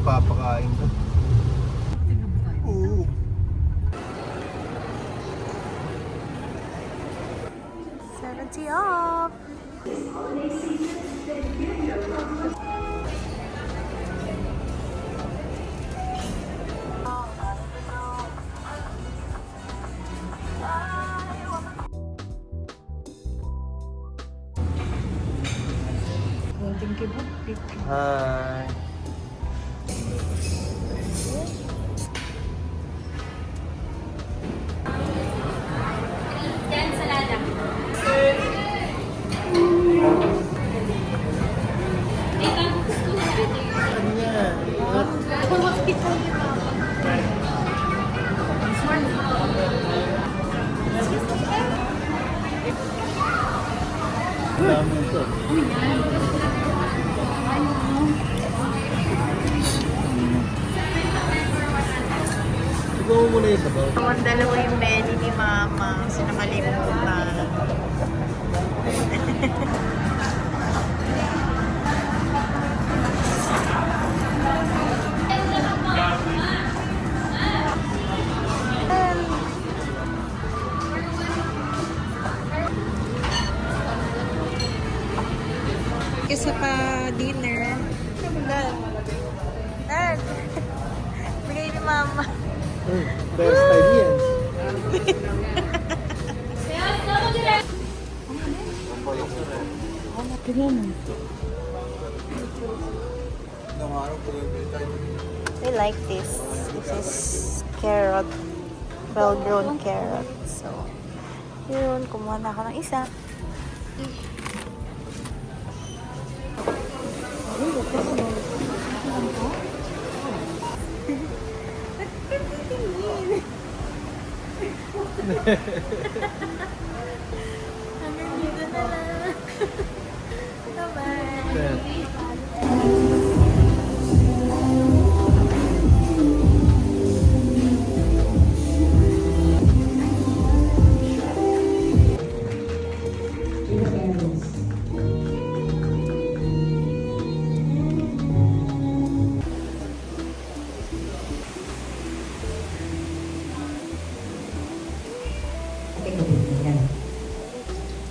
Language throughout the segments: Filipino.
Papakain ko. Oo. $70 off. Hi. Dami ito. Ikaw mo muna yung sabaw. Ang dalawa yung belly ni Mama. Sinakalimutan. Isa pa dinner. Dad. Bigay ni Mama. Best time yan. I like this. This is carrot. Well-grown carrot. So, yun. Kumuha na ako ng isa. Hanggang dito na lang. Bye-bye.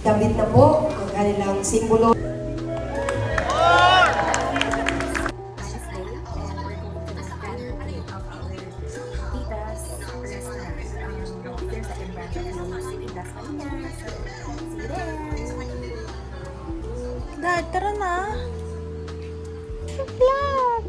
Damit na po ang kanilang simbolo. Dad, tara na. Vlog!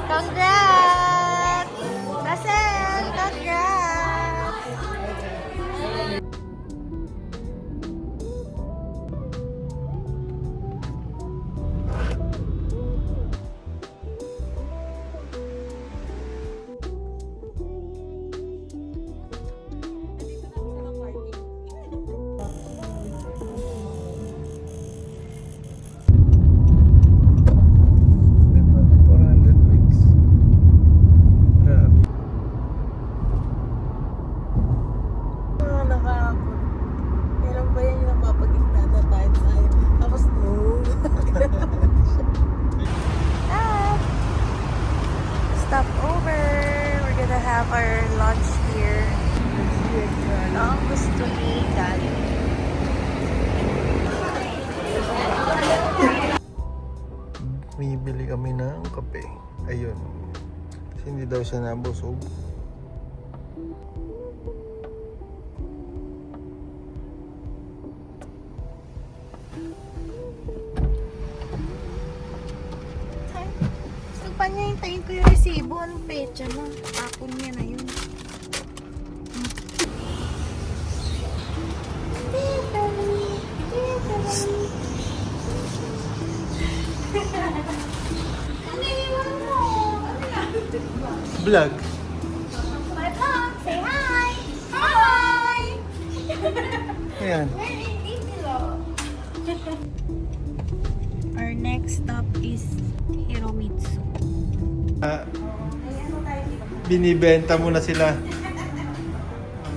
Congrats! Russell, congrats! Stop over. We're gonna have our lunch here. Ang gusto ni Daddy. Bumibili kami ng kape. Ayun. Kasi hindi daw siya nabusog. Gusto pa niya hintayin ko yung resibo. Anong pecha na? Tapon niya na yun. Vlog. My vlog! Say hi! Hi! Ayan. We're in Dipilo. Binibenta mo na sila.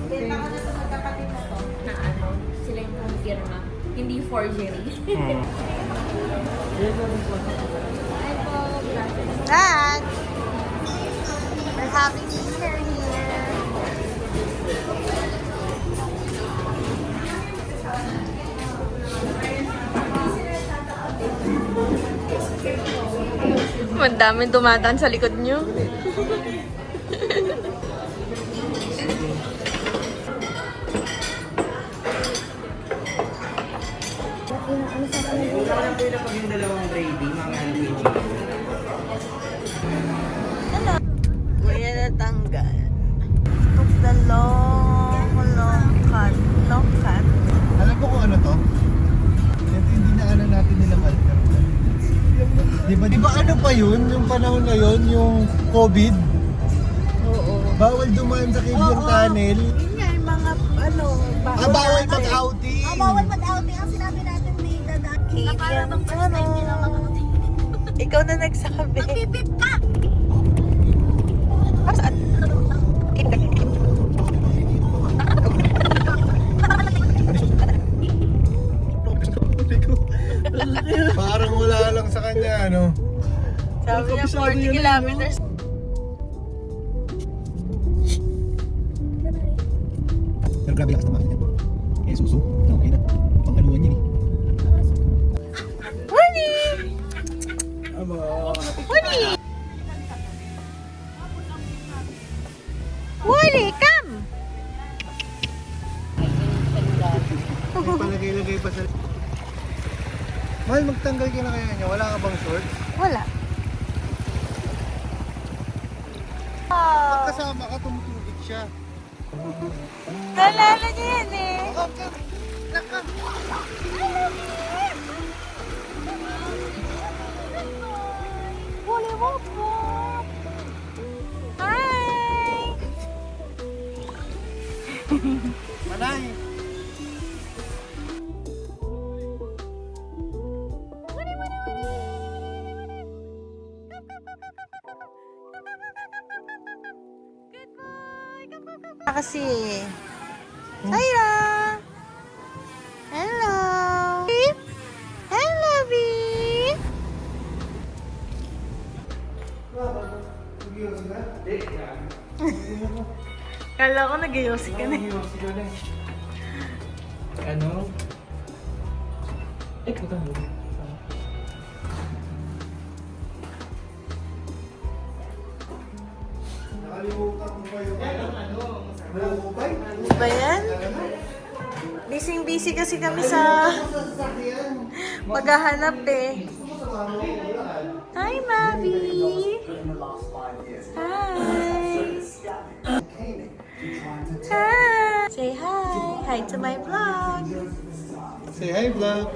Benta ko na sa magkapatid na to na ano, sila yung firma. Hindi forgery. Hmm. Dad! We're having dinner here. Ang daming dumadaan sa likod nyo. Kuya natanggal. Took the long cut. Long cut. Alam ko kung ano to? Ito hindi na ano natin nilang alternative. Di ba ano pa yun? Yung panahon na yun, yung COVID? Oo. Bawal dumaan sa Kibyang Tunnel. Yun nga yung mga ano. Bawal mag-outing. Bawal mag-outing ang sinabi natin ni Dada. Na para bang first time nila mag-outing. Ikaw na nagsabi. Pipip ka! Saan? Parang wala lang sa kanya, ano? Sabi niya 40 kilometers. Pero grabe lakas naman yan. Eh, suso. Okay na. Pang-anuan yun eh. Wali! Aba. Wali! Wali, come! Palagay-lagay pa sa... Mahal, magtanggal ka na kaya niya. Wala ka bang shorts? Wala. Kasama ka, tumutubig siya. Naalala niya yan eh. Wali mo po. Hi! Manay! Kasi. Sayra! Hello! Hello, B! Kala ko nag-iossi ka na. Ano? Eh, puta mo. Nakalimutan ko ba yung Malukupay? Ano ba yan? Busy kasi kami sa maghahanap eh. Hi, Mavi! Hi! Hi! Say hi! Hi to my vlog! Say hi, vlog.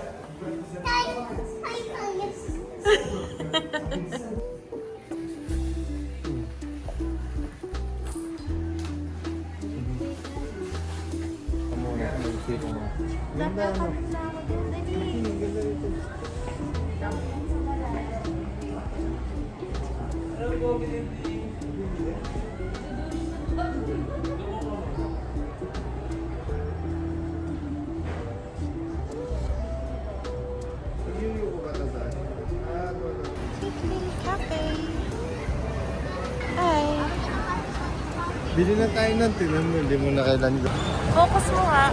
Ganda, ano? Ganda ito. Cafe! Hi! Bili na tayo ng tinan mo, hindi mo na kailan ko. Focus mo nga.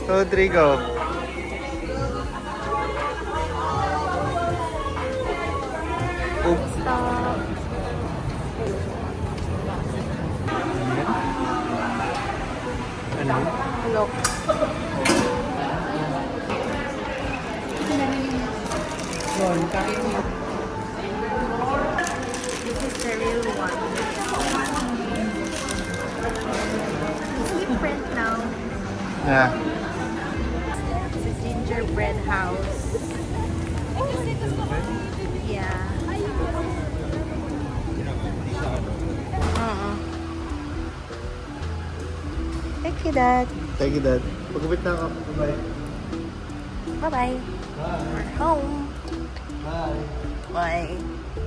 So, Trigo. Oops. Stop. Ano? Look. This is the real one. Different now. Yeah. It's a gingerbread house. Yeah. Thank you, Dad. Thank you, Dad. Pagkupit na ako. Bye. Bye-bye. Bye. We're home. Bye. Bye.